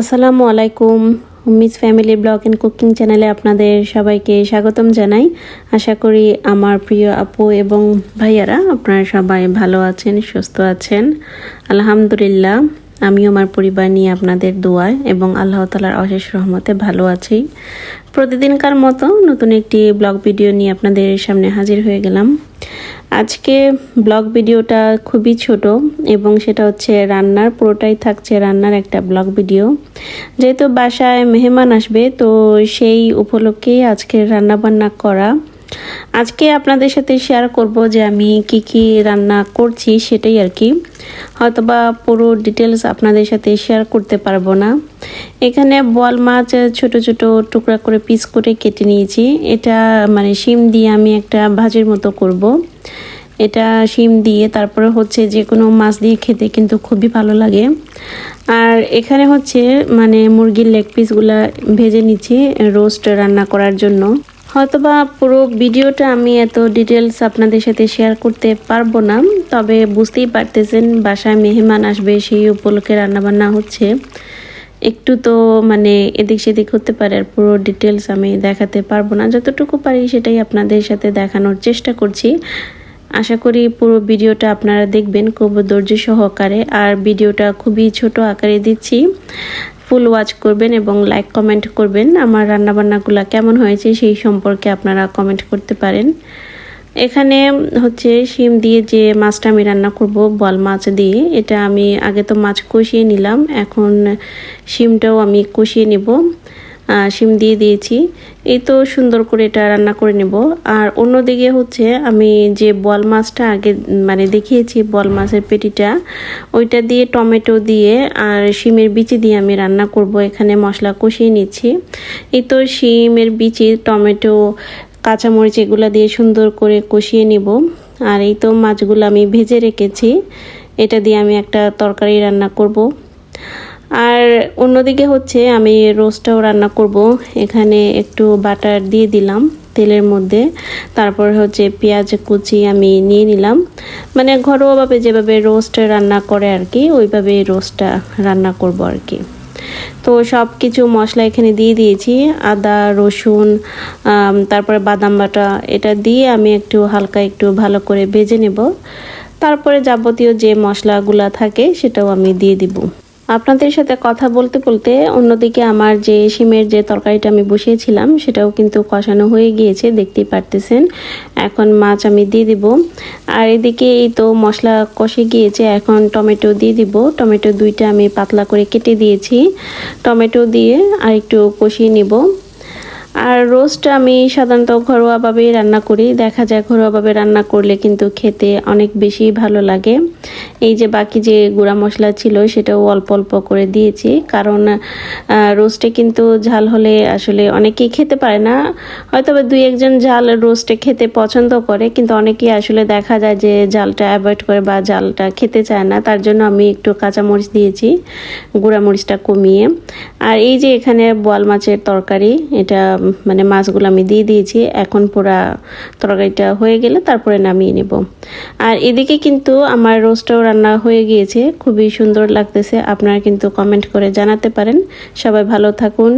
আসসালামু আলাইকুম। Ummis family blog and cooking চ্যানেলে আপনাদের সবাইকে স্বাগতম জানাই। আশা করি আমার প্রিয় আপু এবং ভাইয়ারা আপনারা সবাই ভালো আছেন, সুস্থ আছেন। আলহামদুলিল্লাহ, আমিও আমার পরিবার নিয়ে আপনাদের দোয়ায় এবং আল্লাহ তাআলার অশেষ রহমতে ভালো আছি। প্রতিদিনকার মতো নতুন একটি ব্লগ ভিডিও নিয়ে আপনাদের সামনে হাজির হয়ে গেলাম। আজকে ব্লগ ভিডিওটা খুবই ছোট এবং সেটা হচ্ছে রান্নার, পুরোটাই থাকছে রান্নার একটা ব্লগ ভিডিও। যেহেতু বাসায় মেহমান আসবে, তো সেই উপলক্ষেই আজকে রান্না বান্না করা। আজকে আপনাদের সাথে শেয়ার করব যে আমি কি রান্না করছি, সেটাই আর কি। হয়তোবা পুরো ডিটেলস আপনাদের সাথে শেয়ার করতে পারবো না। এখানে বোয়াল মাছ ছোট ছোট টুকরা করে পিস করে কেটে নিয়েছি। এটা মানে শিম দিয়ে আমি একটা ভাজির মতো করব। এটা শিম দিয়ে, তারপরে হচ্ছে যে কোনো মাছ দিয়ে খেতে কিন্তু খুবই ভালো লাগে। আর এখানে হচ্ছে মানে মুরগির লেগ পিসগুলা ভেজে নিচ্ছি রোস্ট রান্না করার জন্য। হয়তোবা পুরো ভিডিওটা আমি এত ডিটেলস আপনাদের সাথে শেয়ার করতে পারবো না, তবে বুঝতেই পারতেছেন বাসায় মেহমান আসবে, সেই উপলক্ষে রান্নাবান্না হচ্ছে। একটু তো মানে এদিক সেদিক হতে পারে, আর পুরো ডিটেলস আমি দেখাতে পারবো না। যতটুকু পারি সেটাই আপনাদের সাথে দেখানোর চেষ্টা করছি। আশা করি পুরো ভিডিওটা আপনারা দেখবেন খুব ধৈর্য সহকারে। আর ভিডিওটা খুবই ছোট আকারে দিচ্ছি, ফুল ওয়াচ করবেন এবং লাইক কমেন্ট করবেন। আমার রান্নাবান্নাগুলো কেমন হয়েছে সেই সম্পর্কে আপনারা কমেন্ট করতে পারেন। এখানে হচ্ছে শিম দিয়ে যে মাছটা আমি রান্না করব, বোয়াল মাছ দিয়ে, এটা আমি আগে তো মাছ কষিয়ে নিলাম, এখন শিমটাও আমি কষিয়ে নেব। শিম দিয়ে দিয়েছি, এই তো সুন্দর করে এটা রান্না করে নেব। আর অন্যদিকে হচ্ছে আমি যে বোয়াল মাছটা আগে মানে দেখিয়েছি, বোয়াল মাছের পেটিটা, ওইটা দিয়ে টমেটো দিয়ে আর শিমের বিচি দিয়ে আমি রান্না করব। এখানে মশলা কষিয়ে নিচ্ছি। এই তো শিমের বিচি, টমেটো, কাঁচামরিচ এগুলো দিয়ে সুন্দর করে কষিয়ে নিব। আর এই তো মাছগুলো আমি ভেজে রেখেছি, এটা দিয়ে আমি একটা তরকারি রান্না করব। আর অন্যদিকে হচ্ছে আমি রোস্টটাও রান্না করব। এখানে একটু বাটার দিয়ে দিলাম তেলের মধ্যে, তারপর হচ্ছে পেঁয়াজ কুচি আমি নিয়ে নিলাম। মানে ঘরোয়াভাবে যেভাবে রোস্ট রান্না করে আর কি, ওইভাবে রোস্টটা রান্না করব আর কি। তো সব কিছু মশলা এখানে দিয়ে দিয়েছি, আদা রসুন, তারপরে বাদাম বাটা, এটা দিয়ে আমি একটু হালকা একটু ভালো করে ভেজে নেব। তারপরে যাবতীয় যে মশলাগুলো থাকে সেটাও আমি দিয়ে দিব। আপনাদের সাথে কথা বলতে বলতে অন্যদিকে আমার যে শিমের যে তরকারিটা আমি বসিয়েছিলাম সেটাও কিন্তু কষানো হয়ে গিয়েছে, দেখতেই পারতেছেন। এখন মাছ আমি দিয়ে দিব। আর এদিকে এই তো মশলা কষে গিয়েছে, এখন টমেটো দিয়ে দিব। টমেটো দুইটা আমি পাতলা করে কেটে দিয়েছি, টমেটো দিয়ে আর একটু কষিয়ে নিব। আর রোস্ট আমি সাধারণত ঘরোয়াভাবেই রান্না করি। দেখা যায় ঘরোয়াভাবে রান্না করলে কিন্তু খেতে অনেক বেশি ভালো লাগে। এই যে বাকি যে গুঁড়া মশলা ছিল সেটাও অল্প অল্প করে দিয়েছি, কারণ রোস্টে কিন্তু ঝাল হলে আসলে অনেকেই খেতে পারে না। হয়তো দুই একজন ঝাল রোস্টে খেতে পছন্দ করে, কিন্তু অনেকেই আসলে দেখা যায় যে ঝালটা অ্যাভয়েড করে বা ঝালটা খেতে চায় না। তার জন্য আমি একটু কাঁচামরিচ দিয়েছি, গুঁড়া মরিচটা কমিয়ে। আর এই যে এখানে বোয়াল মাছের তরকারি, এটা মানে মাছগুলো আমি দিয়ে দিয়েছি। এখন পুরা তরকারিটা হয়ে গেলে তারপরে নামিয়ে নেব। আর এদিকে কিন্তু আমার রোস্টটাও রান্না হয়ে গিয়েছে, খুবই সুন্দর লাগতেছে। আপনারা কিন্তু কমেন্ট করে জানাতে পারেন। সবাই ভালো থাকুন।